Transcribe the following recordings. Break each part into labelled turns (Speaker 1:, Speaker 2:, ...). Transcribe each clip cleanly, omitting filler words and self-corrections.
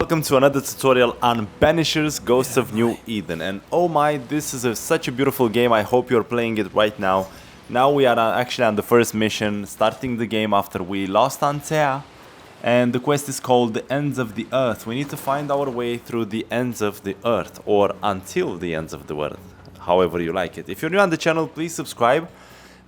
Speaker 1: Welcome to another tutorial on Banishers Ghosts of New Eden. And oh my, this is such a beautiful game. I hope you're playing it right now. Now we are actually on the first mission, starting the game after we lost Antea. And the quest is called The Ends of the Earth. We need to find our way through the ends of the earth, or until the ends of the earth, however you like it. If you're new on the channel, please subscribe.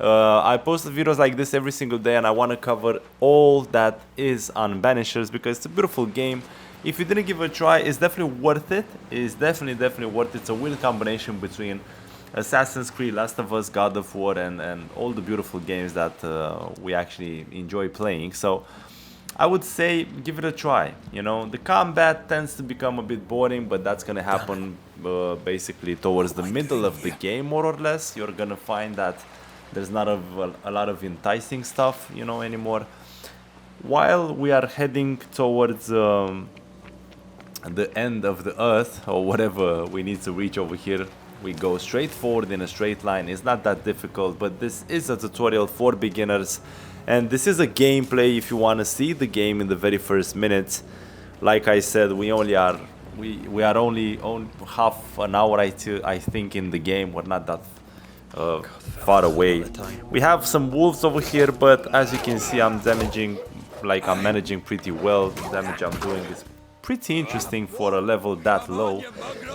Speaker 1: I post videos like this every single day, and I want to cover all that is on Banishers because it's a beautiful game. If you didn't give it a try, it's definitely worth it. It's definitely worth it. It's a weird combination between Assassin's Creed, Last of Us, God of War, and all the beautiful games that we actually enjoy playing. So I would say give it a try. You know, the combat tends to become a bit boring, but that's gonna happen basically towards the middle of the game, more or less. You're gonna find that there's not a lot of enticing stuff, you know, anymore. While we are heading towards the end of the earth, or whatever we need to reach over here, we go straight forward in a straight line. It's not that difficult, but this is a tutorial for beginners, and this is a gameplay if you want to see the game in the very first minutes. Like I said, we are only half an hour, I think, in the game. We're not that far away. We have some wolves over here, but as you can see, I'm managing pretty well. The damage I'm doing is pretty interesting for a level that low,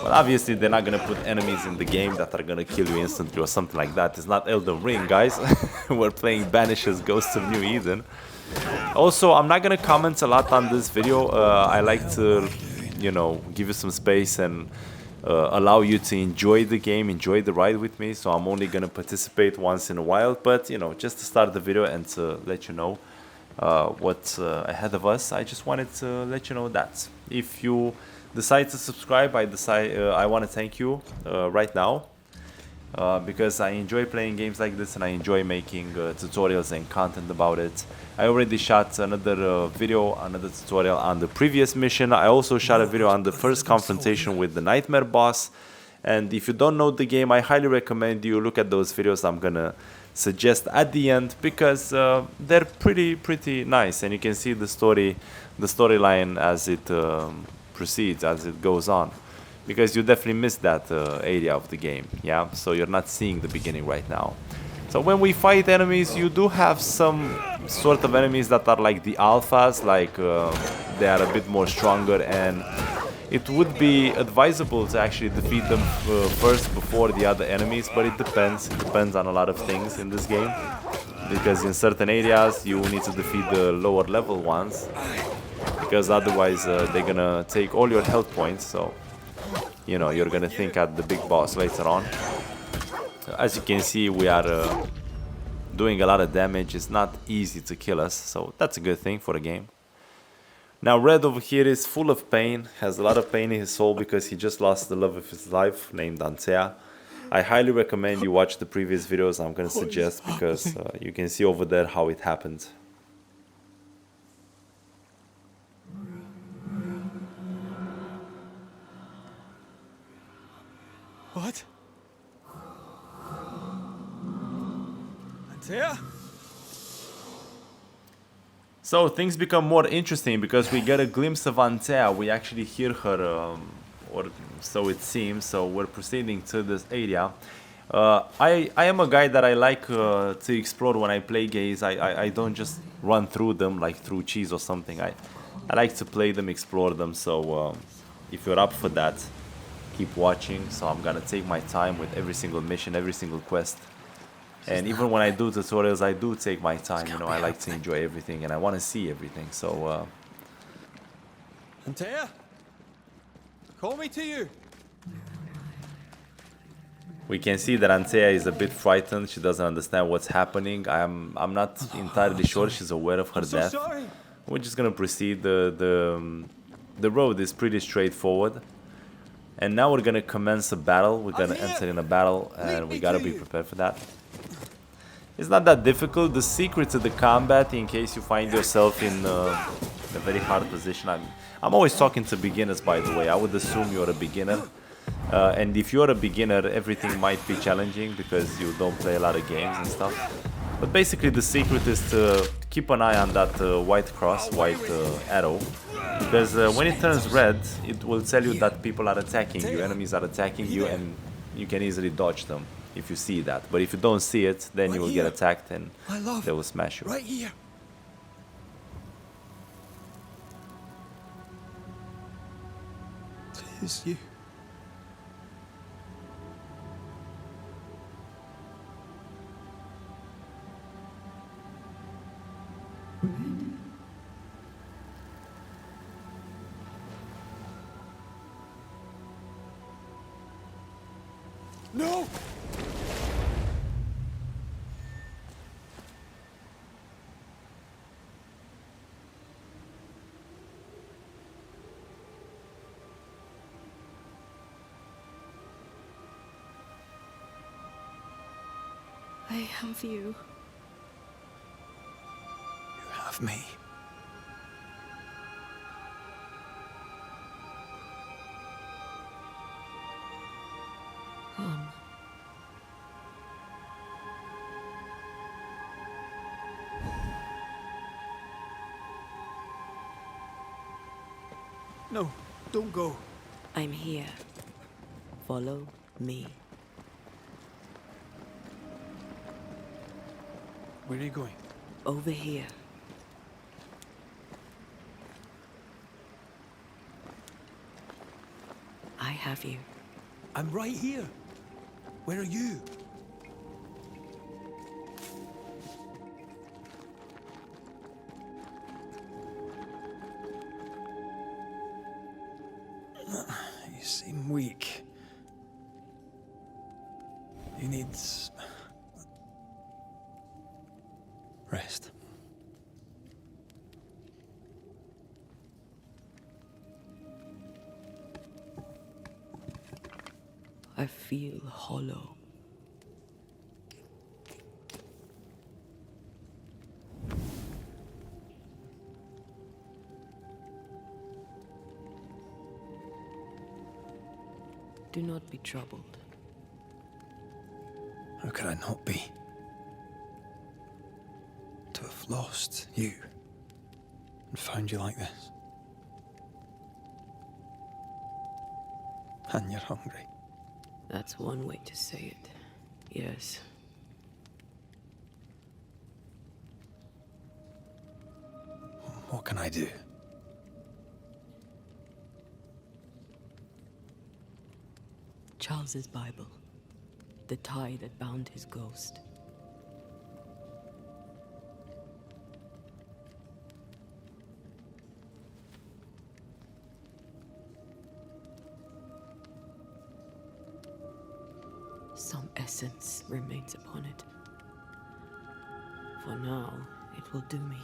Speaker 1: but obviously they're not gonna put enemies in the game that are gonna kill you instantly or something like that. It's not Elden Ring, guys. We're playing Banishers Ghosts of New Eden. Also, I'm not gonna comment a lot on this video. I like to, you know, give you some space and allow you to enjoy the game, enjoy the ride with me. So I'm only gonna participate once in a while, but you know, just to start the video and to let you know what's ahead of us. I just wanted to let you know that if you decide to subscribe, I want to thank you right now because I enjoy playing games like this, and I enjoy making tutorials and content about it. I already shot another another tutorial on the previous mission. I also shot a video on the first confrontation with the Nightmare boss, and if you don't know the game, I highly recommend you look at those videos I'm gonna suggest at the end, because they're pretty nice, and you can see the storyline as it proceeds, as it goes on, because you definitely missed that area of the game. Yeah, so you're not seeing the beginning right now. So when we fight enemies, you do have some sort of enemies that are like the alphas, like they are a bit more stronger, and it would be advisable to actually defeat them first before the other enemies, but it depends. It depends on a lot of things in this game, because in certain areas you need to defeat the lower level ones, because otherwise they're gonna take all your health points. So, you know, you're gonna think at the big boss later on. As you can see, we are doing a lot of damage. It's not easy to kill us, so that's a good thing for a game. Now Red over here is full of pain, has a lot of pain in his soul because he just lost the love of his life, named Antea. I highly recommend you watch the previous videos I'm going to suggest, because you can see over there how it happened.
Speaker 2: What? Antea?
Speaker 1: So things become more interesting because we get a glimpse of Antea. We actually hear her, or so it seems. So we're proceeding to this area. I am a guy that I like to explore when I play games. I don't just run through them like through cheese or something. I like to play them, explore them. So if you're up for that, keep watching. So I'm gonna take my time with every single mission, every single quest. And even when I do tutorials, I do take my time, you know, I like to enjoy everything and I want to see everything, so...
Speaker 2: Antea? Call me to you.
Speaker 1: We can see that Antea is a bit frightened. She doesn't understand what's happening. I'm not entirely sure she's aware of her death. We're just gonna proceed. The road is pretty straightforward. And now we're gonna commence a battle. We're gonna enter in a battle, and we gotta be prepared for that. It's not that difficult. The secret to the combat, in case you find yourself in a very hard position, I'm always talking to beginners, by the way. I would assume you're a beginner, and if you're a beginner, everything might be challenging because you don't play a lot of games and stuff. But basically the secret is to keep an eye on that white cross, white arrow, Because when it turns red, it will tell you that people are attacking you, enemies are attacking you, and you can easily dodge them if you see that. But if you don't see it, then you will get attacked and they will smash you.
Speaker 2: Right here. It's you. No!
Speaker 3: I have you.
Speaker 2: You have me. No, don't go.
Speaker 3: I'm here. Follow me.
Speaker 2: Where are you going?
Speaker 3: Over here. I have you.
Speaker 2: I'm right here. Where are you? You seem weak. You need rest.
Speaker 3: I feel hollow. Do not be troubled.
Speaker 2: How could I not be? To have lost you and found you like this. And you're hungry.
Speaker 3: That's one way to say it. Yes.
Speaker 2: What can I do?
Speaker 3: Charles's Bible. The tie that bound his ghost. Some essence remains upon it. For now, it will do me.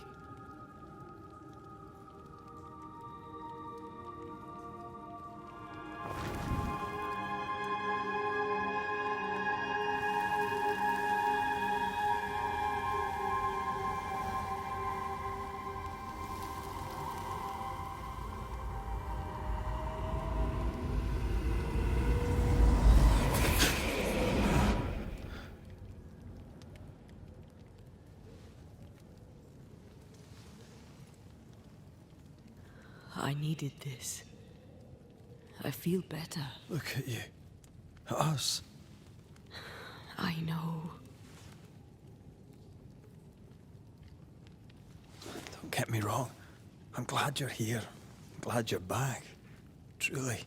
Speaker 3: I needed this. I feel better.
Speaker 2: Look at you. At us.
Speaker 3: I know.
Speaker 2: Don't get me wrong. I'm glad you're here. I'm glad you're back. Truly.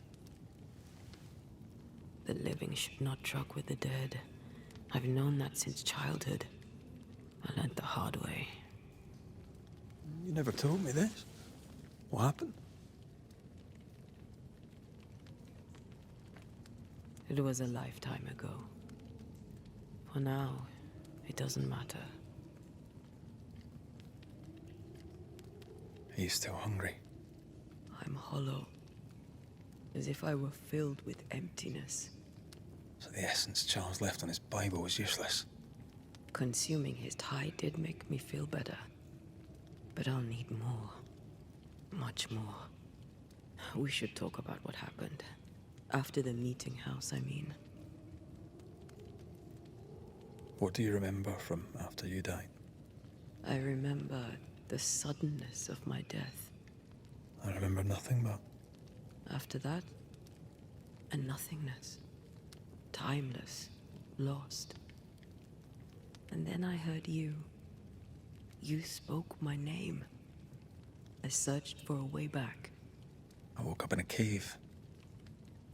Speaker 3: The living should not truck with the dead. I've known that since childhood. I learned the hard way.
Speaker 2: You never told me this. What happened?
Speaker 3: It was a lifetime ago. For now, it doesn't matter.
Speaker 2: Are you still hungry?
Speaker 3: I'm hollow. As if I were filled with emptiness.
Speaker 2: So the essence Charles left on his Bible was useless.
Speaker 3: Consuming his tie did make me feel better. But I'll need more. Much more. We should talk about what happened. After the meeting house, I mean.
Speaker 2: What do you remember from after you died?
Speaker 3: I remember the suddenness of my death.
Speaker 2: I remember nothing but
Speaker 3: After that, a nothingness. Timeless. Lost. And then I heard you. You spoke my name. I searched for a way back.
Speaker 2: I woke up in a cave.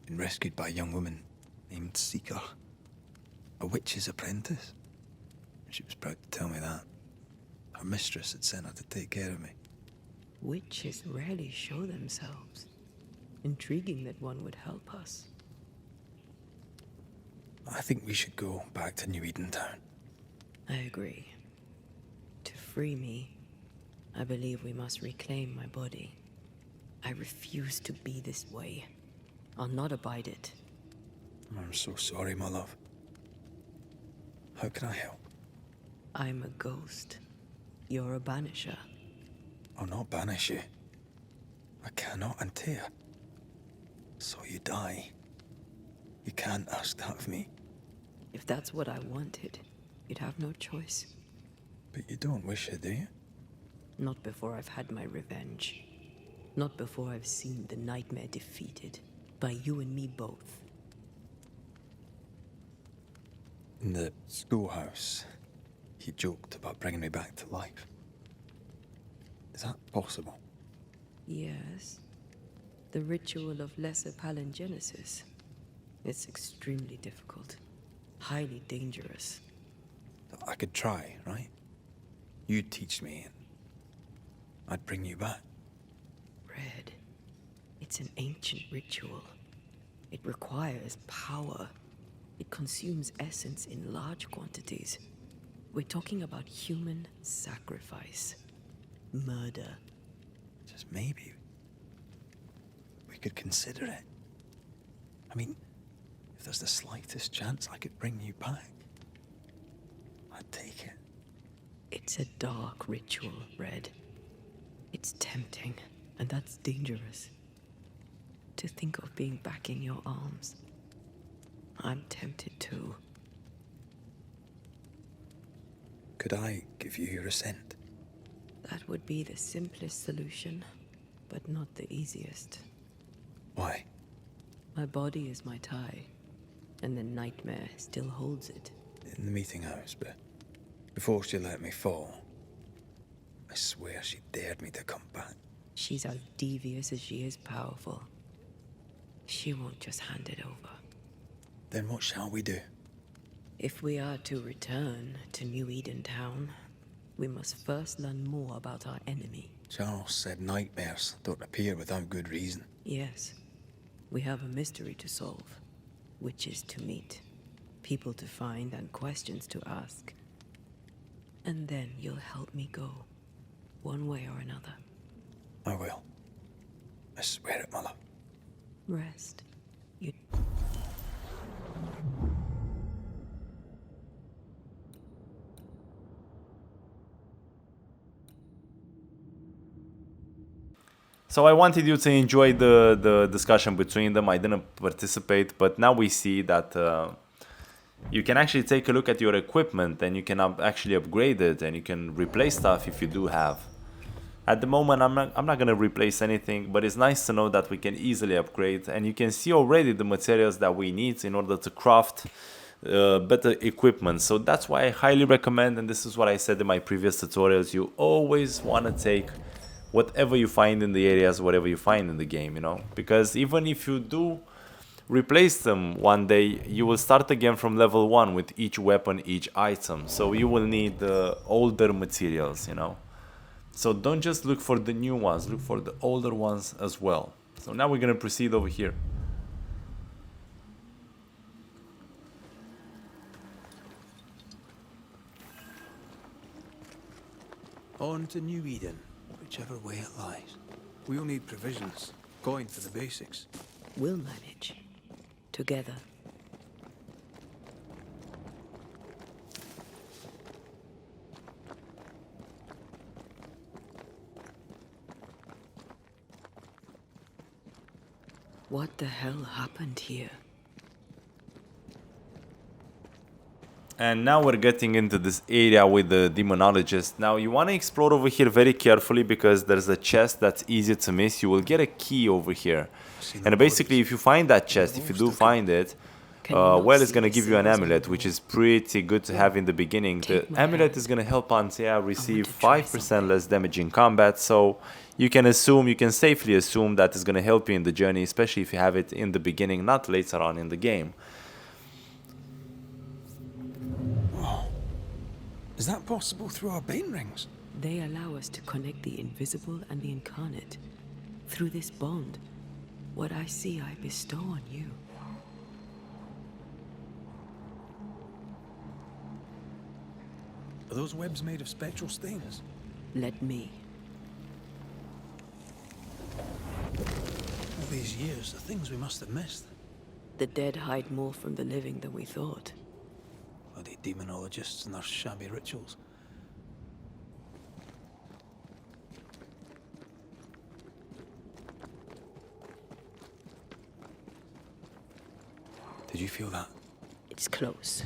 Speaker 2: Been rescued by a young woman named Seeker. A witch's apprentice. She was proud to tell me that. Her mistress had sent her to take care of me.
Speaker 3: Witches rarely show themselves. Intriguing that one would help us.
Speaker 2: I think we should go back to New Eden Town.
Speaker 3: I agree. To free me, I believe we must reclaim my body. I refuse to be this way. I'll not abide it.
Speaker 2: I'm so sorry, my love. How can I help?
Speaker 3: I'm a ghost. You're a banisher.
Speaker 2: I'll not banish you. I cannot untear. So you die. You can't ask that of me.
Speaker 3: If that's what I wanted, you'd have no choice.
Speaker 2: But you don't wish it, do you?
Speaker 3: Not before I've had my revenge. Not before I've seen the nightmare defeated. By you and me both.
Speaker 2: In the schoolhouse, he joked about bringing me back to life. Is that possible?
Speaker 3: Yes. The ritual of lesser palingenesis. It's extremely difficult. Highly dangerous.
Speaker 2: I could try, right? You'd teach me and I'd bring you back.
Speaker 3: Red. It's an ancient ritual. It requires power. It consumes essence in large quantities. We're talking about human sacrifice. Murder.
Speaker 2: Just maybe we could consider it. I mean, if there's the slightest chance I could bring you back, I'd take it.
Speaker 3: It's a dark ritual, Red. It's tempting, and that's dangerous. To think of being back in your arms. I'm tempted too.
Speaker 2: Could I give you your assent?
Speaker 3: That would be the simplest solution, but not the easiest.
Speaker 2: Why?
Speaker 3: My body is my tie, and the nightmare still holds it.
Speaker 2: In the meeting house, but before she let me fall, I swear she dared me to come back.
Speaker 3: She's as devious as she is powerful. She won't just hand it over.
Speaker 2: Then what shall we do?
Speaker 3: If we are to return to New Eden Town, we must first learn more about our enemy.
Speaker 2: Charles said nightmares don't appear without good reason.
Speaker 3: Yes, we have a mystery to solve, witches to meet, people to find, and questions to ask. And then you'll help me go, one way or another.
Speaker 2: I will. I swear it, my love.
Speaker 3: Rest. You...
Speaker 1: So I wanted you to enjoy the discussion between them. I didn't participate, but now we see that you can actually take a look at your equipment and you can actually upgrade it and you can replace stuff if you do have. At the moment, I'm not going to replace anything, but it's nice to know that we can easily upgrade, and you can see already the materials that we need in order to craft better equipment. So that's why I highly recommend, and this is what I said in my previous tutorials, you always want to take whatever you find in the areas, whatever you find in the game, you know, because even if you do replace them one day, you will start again from level 1 with each weapon, each item, so you will need older materials, you know. So don't just look for the new ones, look for the older ones as well. So now we're going to proceed over here.
Speaker 2: On to New Eden, whichever way it lies. We'll need provisions, going for the basics.
Speaker 3: We'll manage. Together. What the hell happened here?
Speaker 1: And now we're getting into this area with the demonologist. Now you want to explore over here very carefully because there's a chest that's easy to miss. You will get a key over here. And basically if you find that chest, if you do find it, well, it's going to give you an amulet, which is pretty good to have in the beginning. The amulet is going to help Antea receive 5% less damage in combat, so you can safely assume that it's going to help you in the journey, especially if you have it in the beginning, not later on in the game.
Speaker 2: Is that possible through our bane rings?
Speaker 3: They allow us to connect the invisible and the incarnate. Through this bond, what I see I bestow on you.
Speaker 2: Are those webs made of spectral stains?
Speaker 3: Let me.
Speaker 2: All these years, the things we must have missed.
Speaker 3: The dead hide more from the living than we thought.
Speaker 2: Bloody demonologists and their shabby rituals. Did you feel that?
Speaker 3: It's close.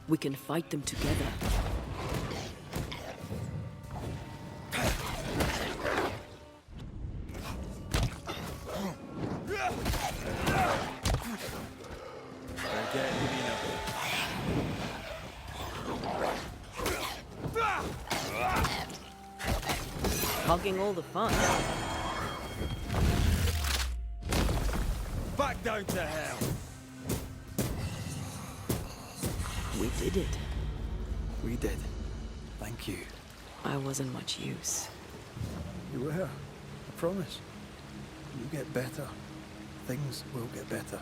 Speaker 3: We can fight them together. Hogging all the fun.
Speaker 2: Back down to hell!
Speaker 3: We did it.
Speaker 2: We did. Thank you.
Speaker 3: I wasn't much use.
Speaker 2: You were. I promise. You get better. Things will get better.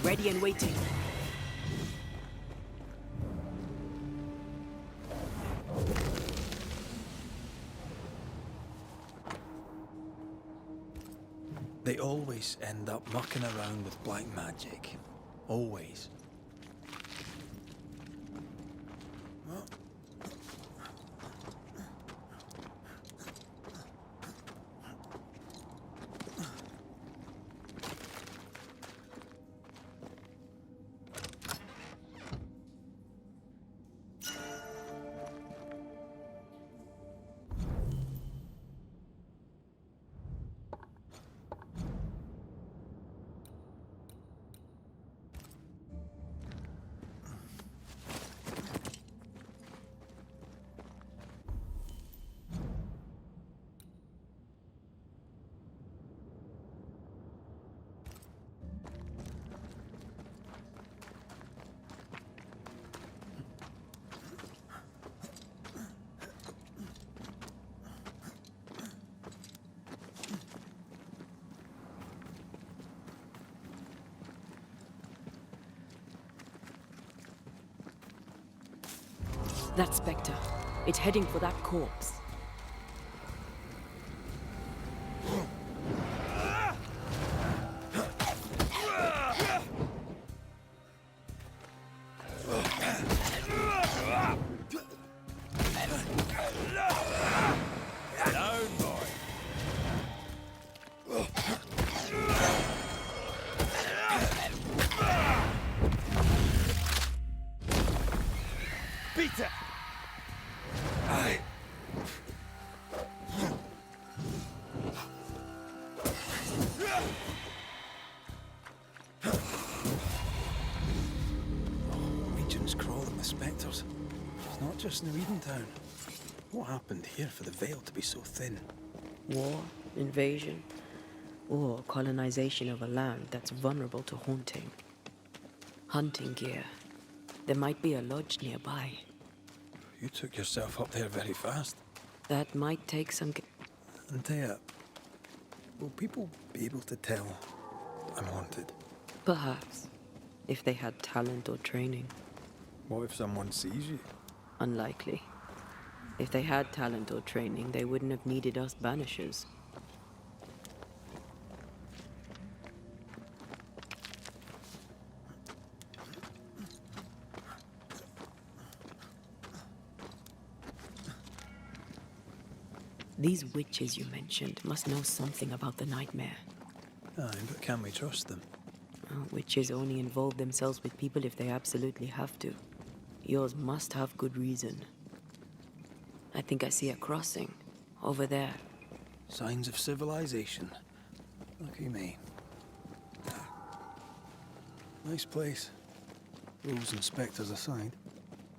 Speaker 3: Ready and waiting.
Speaker 2: They always end up mucking around with black magic. Always.
Speaker 3: That specter. It's heading for that corpse.
Speaker 2: Peter! Aye. Regions crawling with spectres. It's not just New Edentown. What happened here for the veil to be so thin?
Speaker 3: War, invasion, or colonization of a land that's vulnerable to haunting. Hunting gear. There might be a lodge nearby.
Speaker 2: You took yourself up there very fast.
Speaker 3: That might take some...
Speaker 2: Antea, will people be able to tell I'm haunted?
Speaker 3: Perhaps, if they had talent or training.
Speaker 2: What if someone sees you?
Speaker 3: Unlikely. If they had talent or training, they wouldn't have needed us Banishers. These witches you mentioned must know something about the nightmare.
Speaker 2: Aye, but can we trust them?
Speaker 3: Witches only involve themselves with people if they absolutely have to. Yours must have good reason. I think I see a crossing. Over there.
Speaker 2: Signs of civilization. Lucky me. Nice place. Wolves and spectres aside.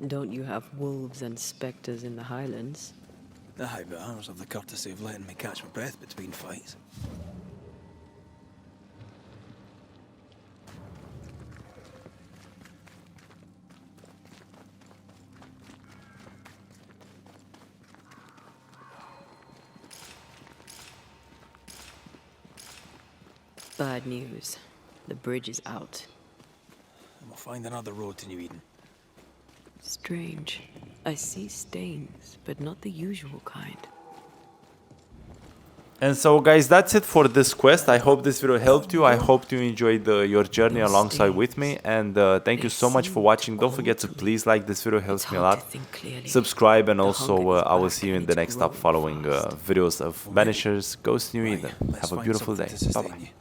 Speaker 3: Don't you have wolves and spectres in the Highlands?
Speaker 2: Aye, but ours have the courtesy of letting me catch my breath between fights.
Speaker 3: Bad news. The bridge is out.
Speaker 2: And we'll find another road to New Eden.
Speaker 3: Strange. I see stains, but not the usual kind.
Speaker 1: And so guys, that's it for this quest. I hope this video helped you. I hope you enjoyed your journey alongside with me. And thank you so much for watching. Don't forget to please like this video, helps me a lot. Subscribe, and also I will see you in the next up following videos of Banishers Ghost New Eden. Have a beautiful day. Bye bye.